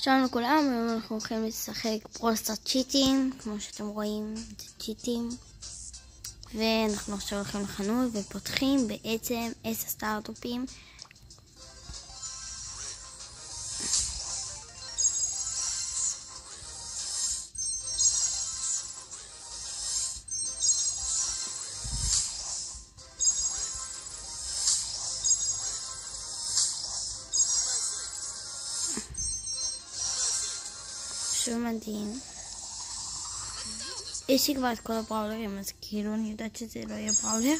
שלום לכולם, היום אנחנו הולכים לשחק פרוסטר צ'יטים, כמו שאתם רואים, זה צ'יטים. ואנחנו עכשיו הולכים לחנות ופותחים בעצם 10 סטארט-אפים. שוב מדהים. יש לי כבר את כל הבראולרים, אז כאילו אני יודעת שזה לא יהיה בראולר.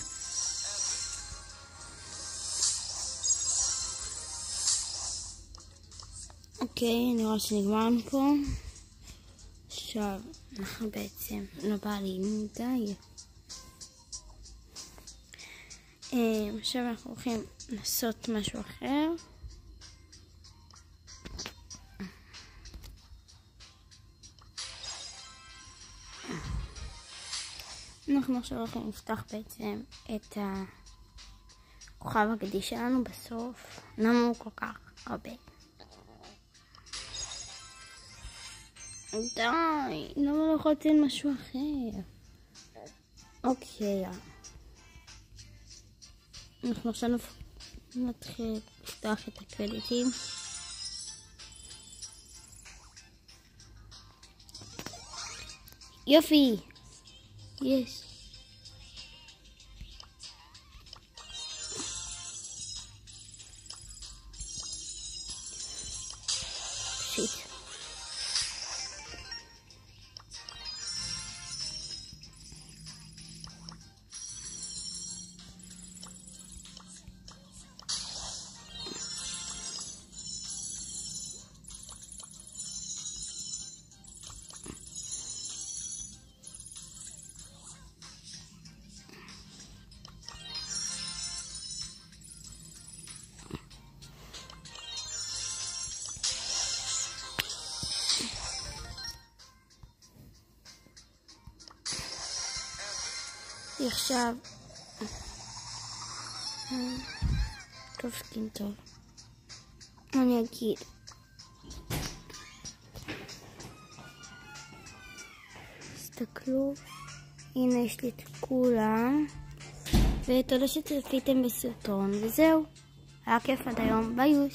אוקיי, נראה שנגמרנו פה. עכשיו אנחנו בעצם לא בא לי מדי. עכשיו אנחנו הולכים לעשות משהו אחר. אנחנו עכשיו הולכים לפתוח בעצם את הכוכב הגדי שלנו בסוף. למה הוא כל כך הרבה? די, למה לא יכול לציין משהו אחר? אוקיי. אנחנו עכשיו נתחיל לפתוח את הקרדיטים. יופי! יש. שיט. עכשיו טוב, סקין טוב. אני אגיד תסתכלו, הנה יש לי את כולם, ותודה שצפיתם בסרטון, וזהו, היה כיף עד היום, ביי.